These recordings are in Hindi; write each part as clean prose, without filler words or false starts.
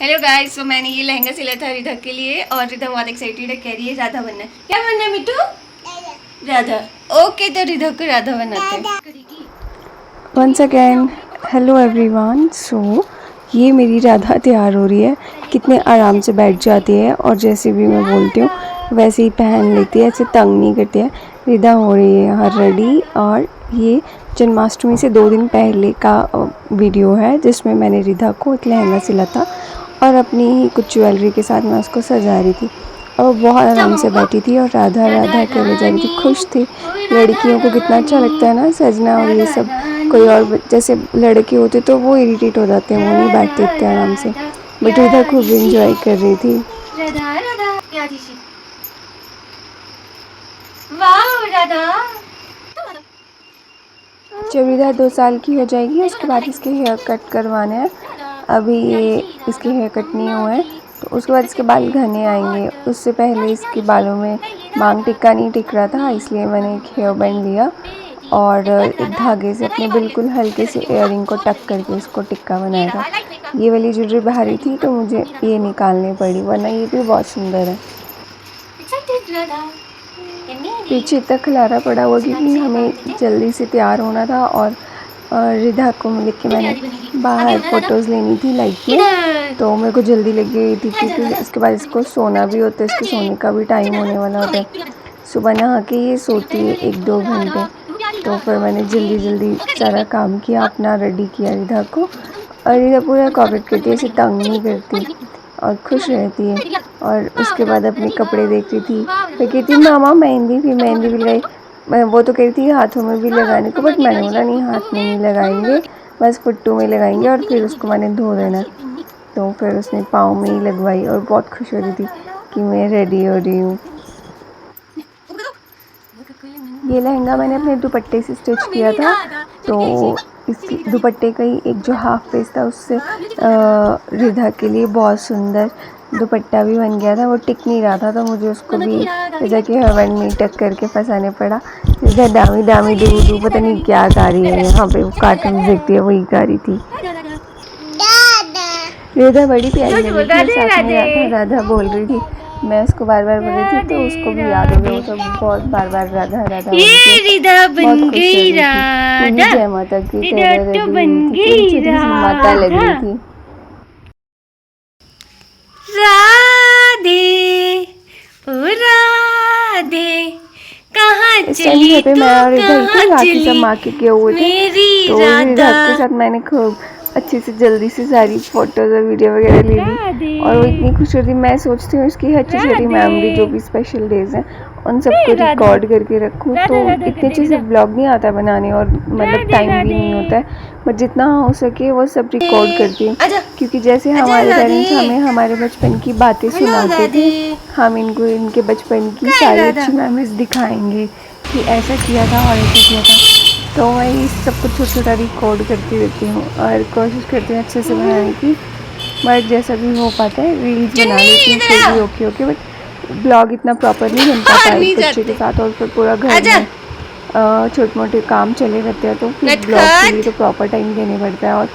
हेलो गाइस, तो मैंने ये लहंगा सिला था रिधा के लिए और रिधा बहुत एक्साइटेड है, कह रही है राधा बनना है। क्या बनना है मिट्टू? राधा। ओके, तो रिधा को राधा बनाते हैं। Once again hello everyone. So ये मेरी राधा तैयार हो रही है, कितने आराम से बैठ जाती है और जैसे भी मैं बोलती हूँ वैसे ही पहन लेती है, ऐसे तंग नहीं करती है। रिधा हो रही है यहाँ रेडी। और ये जन्माष्टमी से 2 दिन पहले का वीडियो है जिसमें मैंने रिधा को एक लहंगा सिला था और अपनी ही कुछ ज्वेलरी के साथ मैं उसको सजा रही थी और वो बहुत आराम से बैठी थी और राधा राधा कहले जा रही थी, खुश थी। लड़कियों को कितना अच्छा लगता है ना सजना और ये सब। कोई और जैसे लड़के होते तो वो इरिटेट हो जाते हैं, वो नहीं बैठते इतने आराम से। बट रिधा खूब इंजॉय कर रही थी। राधा राधा क्या थी? वाह राधा। जब रिधा 2 साल की हो जाएगी उसके बाद इसके हेयर कट करवाने हैं। अभी ये इसके हेयर कट नहीं हुए हैं तो उसके बाद इसके बाल घने आएंगे। उससे पहले इसके बालों में मांग टिक्का नहीं टिक रहा था, इसलिए मैंने एक हेयर बैंड लिया और एक धागे से अपने बिल्कुल हल्के से इयररिंग को टक करके इसको टिक्का बनाया था। ये वाली ज्वेलरी बाहरी थी तो मुझे ये निकालनी पड़ी, वरना ये भी बहुत सुंदर है। पीछे इतना खलारा पड़ा हुआ क्योंकि हमें जल्दी से तैयार होना था और रिधा को लेके मैंने बाहर फ़ोटोज़ लेनी थी लाइट में, तो मेरे को जल्दी लग गई थी क्योंकि इसके बाद इसको सोना भी होता है, इसके सोने का भी टाइम होने वाला होता है। सुबह नहा के ये सोती है 1-2 घंटे, तो फिर मैंने जल्दी जल्दी सारा काम किया, अपना रेडी किया रिधा को। और रिधा पूरा कोऑपरेट करती है, ऐसे तंग नहीं करती और खुश रहती है। और उसके बाद अपने कपड़े देख रही थी, फिर कहती मामा मेहंदी भी लगाई। वो तो कह रही थी हाथों में भी लगाने को, बट मैंने बोला नहीं, हाथ में नहीं लगाएंगे, बस फुट्टू में लगाएंगे और फिर उसको मैंने धो देना। तो फिर उसने पाँव में ही लगवाई और बहुत खुश हो रही थी कि मैं रेडी हो रही हूँ। ये लहंगा मैंने अपने दुपट्टे से स्टिच किया था, तो इसकी दुपट्टे का ही एक जो हाफ पेज था उससे रिधा के लिए बहुत सुंदर दुपट्टा भी बन गया था। वो टिक नहीं रहा था तो मुझे उसको भी रिधा के हेवन में टक करके फंसाने पड़ा। रिधा दामी दामी डू पता नहीं क्या गा रही है, यहाँ पे वो कार्टून देखती है वही गा रही थी। रिधा बड़ी प्यारी लग रही थी, साथ में राधा बोल रही थी। मैं उसको बार बार बोल रही थी तो उसको भी याद हो गया, वो तो बहुत बार बार राधा राधा ये रिधा बन गई राधा। जय माता की रिधा तो बन गई माता लग रही थी। राधे ओ राधे कहाँ चली तू, मैं और रिधा कहाँ थे, बाकी सब चली मार्केट गए हुए थे, मेरी तो रिधा के राधा। साथ मैंने खूब अच्छे से जल्दी से सारी फोटोज और वीडियो वगैरह ले ली और वो इतनी खुश होती। मैं सोचती हूँ इसकी हर छोटी मेमोरी जो भी स्पेशल डेज हैं उन सबको रिकॉर्ड करके रखूँ, तो इतने अच्छे से ब्लॉग नहीं आता बनाने और मतलब टाइम भी नहीं होता है, बट जितना हो सके वो सब रिकॉर्ड करती हूँ। क्योंकि जैसे हमारे पेरेंट्स हमें हमारे बचपन की बातें सुनाते थे, हम इनको इनके बचपन की सारी अच्छी मेमोरीज दिखाएंगे कि ऐसा किया था और ऐसा किया था। तो मैं इस सब कुछ छोटा छोटा रिकॉर्ड करती रहती हूँ और कोशिश करती हूँ अच्छे से बनाने की, बट जैसा भी हो पाता है रील्स बना लेती हूँ फिर भी ओके, बट ब्लॉग इतना प्रॉपर नहीं बन पाता है बच्चे के साथ और फिर पूरा घर में छोटे मोटे काम चले रहते हैं, तो फिर ब्लॉग के लिए तो प्रॉपर टाइम देने पड़ता है। और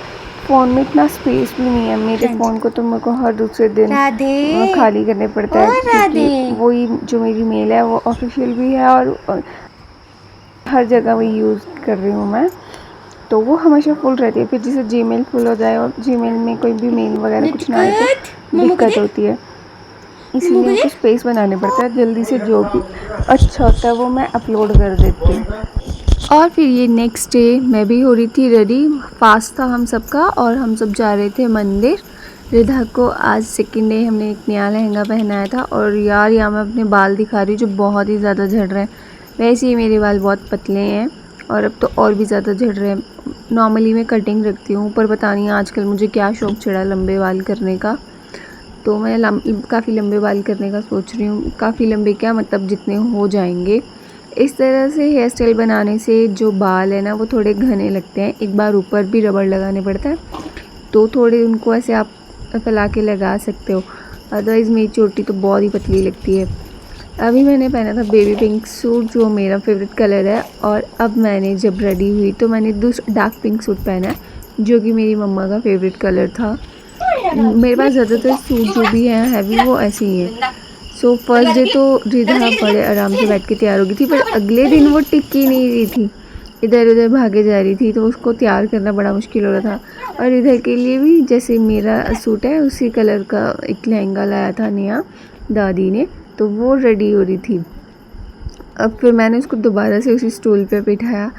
फ़ोन में इतना स्पेस भी नहीं है, मेरे फ़ोन को तो मेरे को हर दूसरे दिन खाली करने पड़ता है क्योंकि वही जो मेरी मेल है वो ऑफिशियल भी है और हर जगह वही यूज़ कर रही हूँ मैं, तो वो हमेशा फुल रहती है। फिर जैसे जीमेल फुल हो जाए और जीमेल में कोई भी मेल वगैरह कुछ ना आए तो दिक्कत होती है, इसीलिए उनको स्पेस बनाने पड़ता है। जल्दी से जो भी अच्छा होता है वो मैं अपलोड कर देती हूँ। और फिर ये नेक्स्ट डे मैं भी हो रही थी रेडी, फास्ट था हम सबका और हम सब जा रहे थे मंदिर। रिधा को आज सेकंड डे हमने एक नया लहंगा पहनाया था और यार यहाँ मैं अपने बाल दिखा रही हूँ जो बहुत ही ज़्यादा झड़ रहे हैं। वैसे ही मेरे बाल बहुत पतले हैं और अब तो और भी ज़्यादा झड़ रहे हैं। नॉर्मली मैं कटिंग रखती हूँ पर पता नहीं आजकल मुझे क्या शौक़ चढ़ा लंबे बाल करने का, तो मैं काफ़ी लंबे बाल करने का सोच रही हूँ। काफ़ी लंबे क्या, मतलब जितने हो जाएंगे। इस तरह से हेयर स्टाइल बनाने से जो बाल है ना वो थोड़े घने लगते हैं, एक बार ऊपर भी रबड़ लगाने पड़ता है, तो थोड़े उनको ऐसे आप फैला के लगा सकते हो, अदरवाइज़ मेरी चोटी तो बहुत ही पतली लगती है। अभी मैंने पहना था बेबी पिंक सूट जो मेरा फेवरेट कलर है, और अब मैंने जब रेडी हुई तो मैंने दूसरा डार्क पिंक सूट पहना है जो कि मेरी मम्मा का फेवरेट कलर था। मेरे पास ज़्यादातर सूट जो भी है हैवी वो ऐसे ही है। सो फर्स्ट डे तो रिधा बड़े आराम से बैठ के तैयार हो गई थी, पर अगले दिन वो टिकी नहीं रही थी, इधर उधर भागे जा रही थी, तो उसको तैयार करना बड़ा मुश्किल हो रहा था। और इधर के लिए भी जैसे मेरा सूट है उसी कलर का एक लहंगा लाया था नया दादी ने, तो वो रेडी हो रही थी। अब फिर मैंने उसको दोबारा से उसी स्टूल पे बिठाया,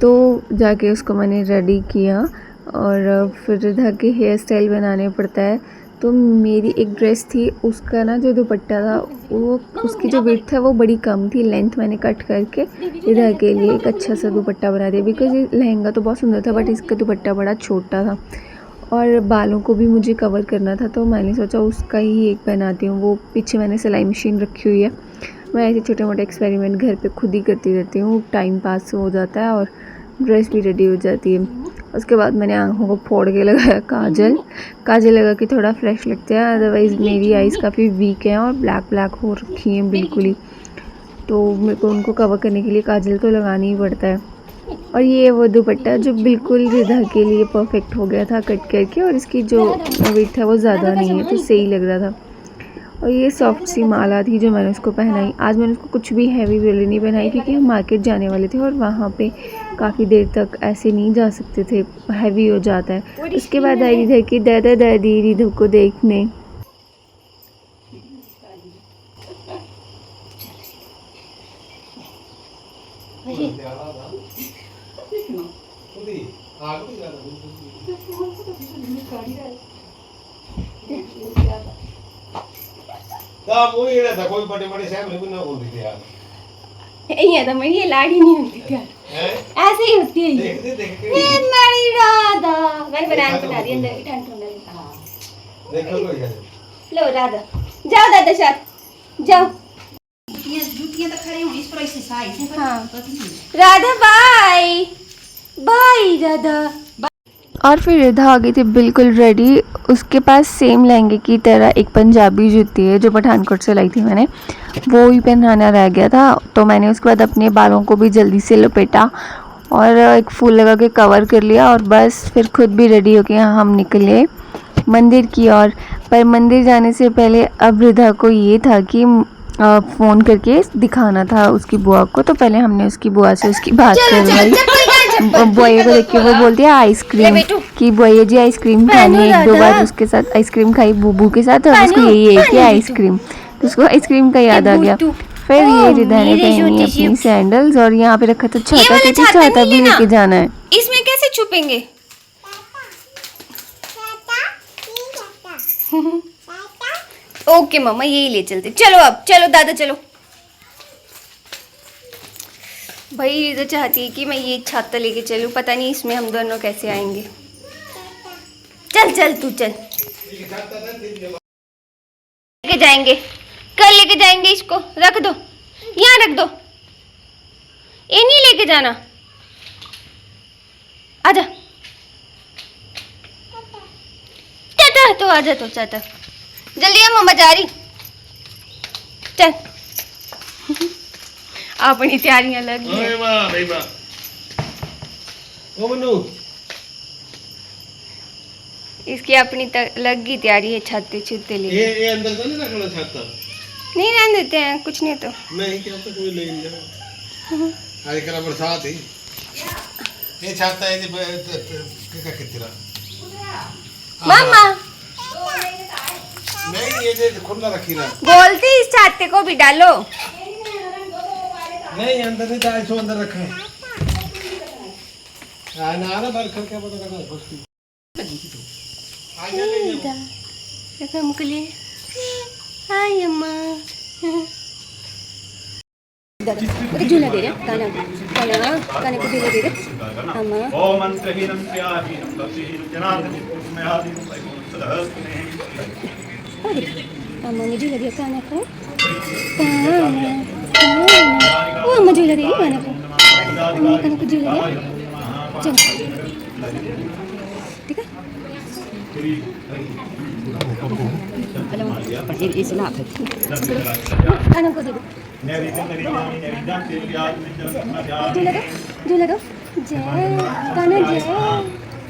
तो जाके उसको मैंने रेडी किया। और फिर रिधा के हेयर स्टाइल बनाने पड़ता है, तो मेरी एक ड्रेस थी, उसका ना जो दुपट्टा था वो उसकी जो विड्थ है वो बड़ी कम थी, लेंथ मैंने कट करके रिधा के लिए एक अच्छा सा दुपट्टा बना दिया। बिकॉज ये लहंगा तो बहुत सुंदर था बट इसका दुपट्टा बड़ा छोटा था, और बालों को भी मुझे कवर करना था, तो मैंने सोचा उसका ही एक बनाती हूँ। वो पीछे मैंने सिलाई मशीन रखी हुई है। मैं ऐसे छोटे मोटे एक्सपेरिमेंट घर पे खुद ही करती रहती हूँ, टाइम पास हो जाता है और ड्रेस भी रेडी हो जाती है। उसके बाद मैंने आँखों को फोड़ के लगाया काजल लगा के थोड़ा फ्रेश लगता है, अदरवाइज़ मेरी आइज़ काफ़ी वीक हैं और ब्लैक हो रखी हैं बिल्कुल ही, तो मेरे को उनको कवर करने के लिए काजल तो लगानी ही पड़ता है। और ये वो दुपट्टा जो बिल्कुल रिधा के लिए परफेक्ट हो गया था कट करके, और इसकी जो वेट था वो ज़्यादा नहीं है, तो सही लग रहा था। और ये सॉफ्ट सी माला थी जो मैंने उसको पहनाई। आज मैंने उसको कुछ भी हैवी वेली नहीं पहनाई, क्योंकि हम मार्केट जाने वाले थे और वहाँ पे काफ़ी देर तक ऐसे नहीं जा सकते थे, हैवी हो जाता है। उसके बाद आई रिधा की दादा दादी रिधा को देखने। कोई बड़े बड़े साहब लेकिन ना बोल रही यार ये तो मेरी लाड़ी नहीं होती क्या, ऐसे ही होती है ये मेरी राधा। मैंने बना दिया अंदर की ठंड देखो कोई है। लो राधा, जाओ दादा साथ जाओ। जूतियां तो खड़े हों इस पर ऐसे साइड है। हाँ राधा बाय बाय राधा। और फिर रिधा आ गई थी बिल्कुल रेडी। उसके पास सेम लहंगे की तरह एक पंजाबी जूती है जो पठानकोट से लाई थी मैंने, वो ही पहनाना रह गया था। तो मैंने उसके बाद अपने बालों को भी जल्दी से लपेटा और एक फूल लगा के कवर कर लिया, और बस फिर खुद भी रेडी होके हम निकले मंदिर की ओर। पर मंदिर जाने से पहले अब रिधा को ये था कि फ़ोन करके दिखाना था उसकी बुआ को, तो पहले हमने उसकी बुआ से उसकी बात करवाई। बुआइया को देख के वो बोलती है आइसक्रीम कि बुआइया जी आइसक्रीम खानी है। एक दो बार उसके साथ आइसक्रीम खाई बूबू के साथ, और उसको यही है कि आइसक्रीम, तो उसको आइसक्रीम का याद आ गया। फिर ये रिधा ने पहनी अपनी सैंडल्स, और यहाँ पे रखा था छाता, क्योंकि छाता भी लेके जाना है। इसमें कैसे छुपेंगे? ओके मम्मा यही ले चलते। चलो अब चलो दादा चलो। भाई रिधा चाहती है कि मैं ये छाता लेके चलूं, पता नहीं इसमें हम दोनों कैसे आएंगे। चल चल तू चल, लेके जाएंगे कल, लेके जाएंगे इसको, रख दो यहाँ रख दो, ये नहीं लेके जाना। आजा चाचा, तो आजा तो चाचा, जल्दी आ मम्मा जा रही। चल अपनी तैयारियां लग गई। ओए वाह भाई वाह। ओ मनु इसकी अपनी लग गई तैयारी है छाते छुते ले। ये अंदर तो नहीं रखना छाता? नहीं रहने देते हैं, कुछ नहीं तो नहीं क्या तो कोई ले जा। आज कल बरसात ही ये छाता है क्या कितना मामा नहीं ये खुला रखी ना, बोलती इस छाते को भी डालो। नहीं अंदर नहीं था, इसको अंदर रखा है ना ना बाहर क्या पता लगा फसती आ जा ले जा देखो मुकले हाय अम्मा। उधर झूला दे रहे गाना गाना गाने को झूला दे रहे अम्मा। ओम मंत्रहीनं क्रियाहीनं भक्तिहीनं जनार्दनं कुसुमयादीनं वैकुंठसहस्रने। अम्मा ने झूला दिया गाना को, ओ अम्मा झूला दे रही गाना को, अम्मा गाना को झूला दिया। चल ठीक है गाना को दे दो, झूला दो जय गाना जय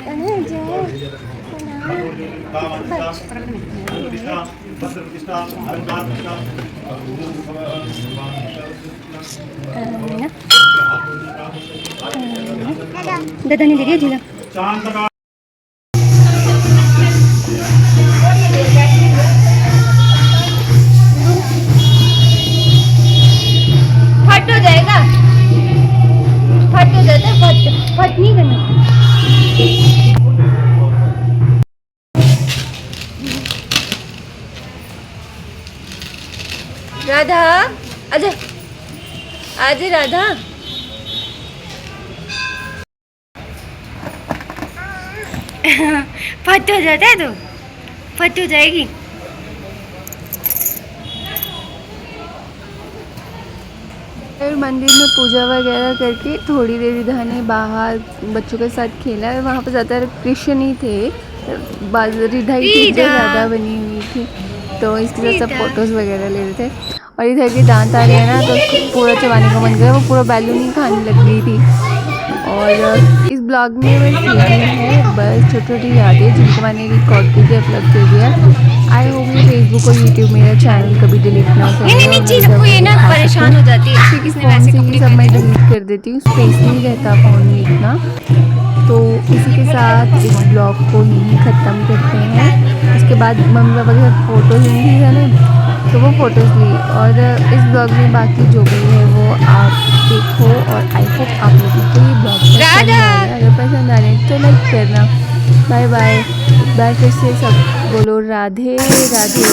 गाना जय गाना दादा ने दे दिया झूला। फट हो जाएगा, फट हो जाता है, फट नहीं करना। राधा आजा, आजा राधा। फट हो जाता है तो फट हो जाएगी। फिर मंदिर में पूजा वगैरह करके थोड़ी देर रिधा ने बाहर बच्चों के साथ खेला है। वहाँ पर ज़्यादातर कृष्ण ही थे, रिधा ही थी जो ज़्यादा बनी हुई थी, तो इसके साथ सब फोटोज़ वगैरह ले रहे थे। और इधर के दांत आ रहे हैं ना, तो उसको पूरा चबाने का मन कर, वो पूरा बैलून ही खाने लग गई थी। और इस ब्लॉग में बस यही है, बस छोटी छोटी यादें जिनको मैंने रिकॉर्ड करके अपलोड कर दिया। आई होप ये फेसबुक और यूट्यूब मेरा चैनल कभी डिलीट ना करें। नहीं सबको ये ना परेशान हो जाती है कि किसने वैसे कपड़े सब मैं डिलीट कर देती हूँ, स्पेस नहीं रहता फ़ोन में इतना। तो इसी के साथ इस ब्लॉग को यहीं ख़त्म करते हैं। उसके बाद मम्मी पापा के साथ फ़ोटोज़ ली है ना, तो वो फ़ोटोज़ ली। और इस ब्लॉग में बाकी जो भी है वो आप देखो, और आई होप आप लोगों को ये ब्लॉग पसंद आए। अगर पसंद आ रहे तो लाइक करना। Bye bye. एक बार फिर से सब बोलो राधे राधे।